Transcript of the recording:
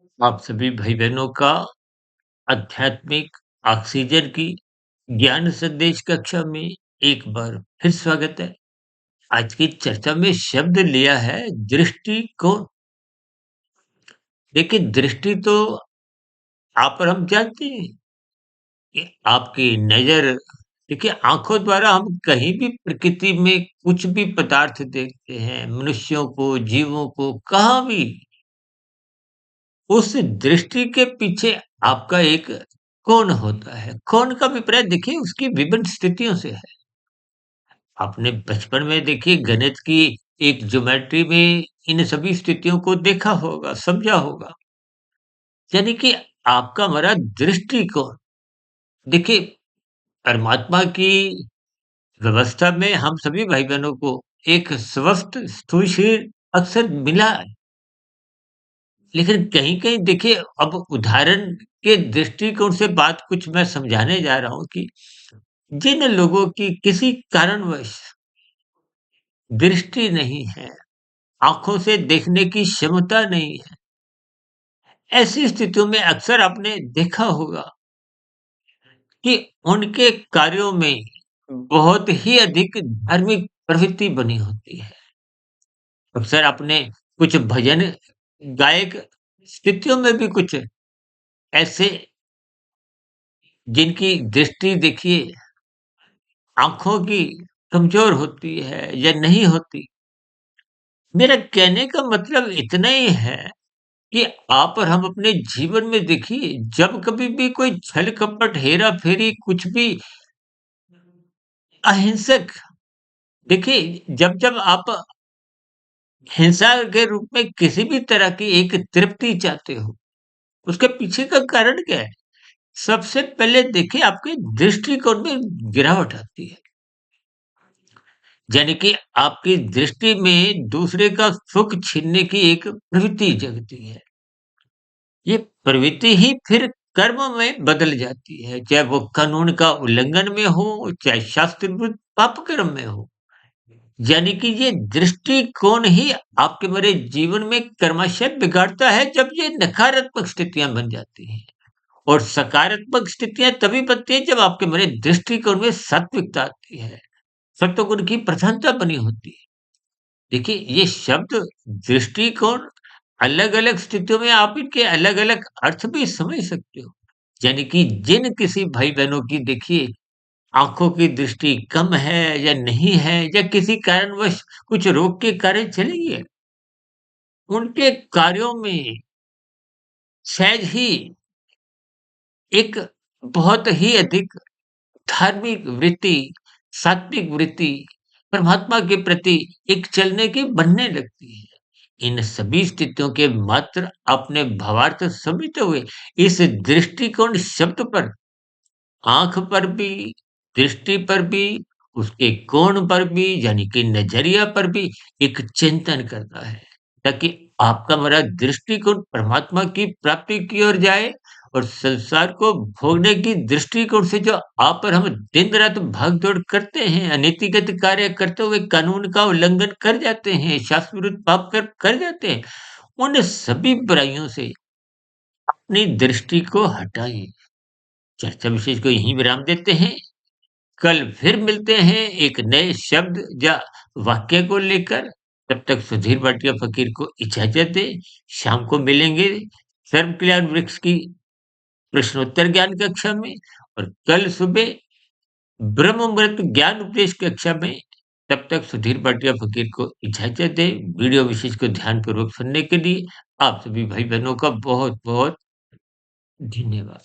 आप सभी भाई-बहनों का आध्यात्मिक ऑक्सीजन की ज्ञान संदेश कक्षा में एक बार फिर स्वागत है। आज की चर्चा में शब्द लिया है दृष्टिकोण। देखिए दृष्टि तो आप और हम जानते हैं कि आपकी नज़र देखिए आँखों द्वारा हम कहीं भी प्रकृति में कुछ भी पदार्थ देखते हैं, मनुष्यों को, जीवों को, कहाँ भी उस दृष्टि के पीछे आपका एक कौन होता है। कौन का अभिप्राय देखिए उसकी विभिन्न स्थितियों से है। आपने बचपन में देखिए गणित की एक ज्योमेट्री में इन सभी स्थितियों को देखा होगा, समझा होगा। यानी कि आपका हमारा दृष्टिकोण देखिए परमात्मा की व्यवस्था में हम सभी भाई-बहनों को एक स्वस्थ स्थूल शरीर अक्सर मिला है। लेकिन कहीं-कहीं देखिए अब उदाहरण के दृष्टिकोण से बात कुछ मैं समझाने जा रहा हूँ कि जिन लोगों की किसी कारणवश दृष्टि नहीं है, आँखों से देखने की क्षमता नहीं है, ऐसी स्थितियों में अक्सर आपने देखा होगा कि उनके कार्यों में बहुत ही अधिक धार्मिक प्रवृत्ति बनी होती है। अक्सर आपने कुछ भजन गायक स्थितियों में भी कुछ ऐसे जिनकी दृष्टि देखिए आँखों की कमज़ोर होती है या नहीं होती। मेरा कहने का मतलब इतना ही है कि आप और हम अपने जीवन में देखिए जब कभी भी कोई छल-कपट, हेरा-फेरी कुछ भी अहिंसक देखिए जब-जब आप हिंसा के रूप में किसी भी तरह की एक तृप्ति चाहते हो, उसके पीछे का कारण क्या है? सबसे पहले देखिए आपके दृष्टिकोण में गिरावट आती है। यानी कि आपकी दृष्टि में दूसरे का सुख छीनने की एक प्रवृत्ति जगती है। ये प्रवृत्ति ही फिर कर्म में बदल जाती है, चाहे वो कानून का उल्लंघन में हो, चाहे शास्त्र विरुद्ध पाप कर्म में हो। यानी कि ये दृष्टिकोण ही आपके मेरे जीवन में क्रमशः बिगाड़ता है जब ये नकारात्मक स्थितियाँ बन जाती हैं। और सकारात्मक स्थितियाँ तभी बनती हैं जब आपके मेरे दृष्टिकोण में सात्विकता आती है, सत्वगुण की प्रधानता बनी होती है। देखिए, ये शब्द दृष्टिकोण अलग-अलग स्थितियों में आप इनके अलग-अलग अर्थ भी समझ सकते हो। यानी कि जिन किसी भाई-बहनों की देखिए आँखों की दृष्टि कम है या नहीं है या किसी कारणवश कुछ रोग के कारण चली गई है, उनके कार्यों में सहज ही एक बहुत ही अधिक धार्मिक वृत्ति, सात्विक वृत्ति, परमात्मा के प्रति एक चलने की बनने लगती है। इन सभी स्थितियों के मात्र अपने भावार्थ समझते हुए इस दृष्टिकोण शब्द पर, आँख पर भी, दृष्टि पर भी, उसके कोण पर भी यानी कि नज़रिया पर भी एक चिंतन करता है, ताकि आपका हमारा दृष्टिकोण परमात्मा की प्राप्ति की ओर जाए और संसार को भोगने की दृष्टिकोण से जो आप और हम दिन-रात भाग-दौड़ करते हैं, अनीतिगत कार्य करते हुए कानून का उल्लंघन कर जाते हैं, शास्त्र विरुद्ध पाप कर्म कर जाते हैं, उन सभी बुराइयों से अपनी दृष्टि को हटाइए। चर्चा विशेष को यहीं विराम देते हैं। कल फिर मिलते हैं एक नए शब्द या वाक्य को लेकर। तब तक सुधीर भाटिया फ़कीर को इजाज़त दें। शाम को मिलेंगे सर्व कल्याण वृक्ष की प्रश्नोत्तर ज्ञान कक्षा में और कल सुबह ब्रह्म मुहूर्त ज्ञान उपदेश कक्षा में। तब तक सुधीर भाटिया फ़कीर को इजाज़त दें। वीडियो विशेष को ध्यानपूर्वक सुनने के लिए आप सभी भाई-बहनों का बहुत-बहुत धन्यवाद।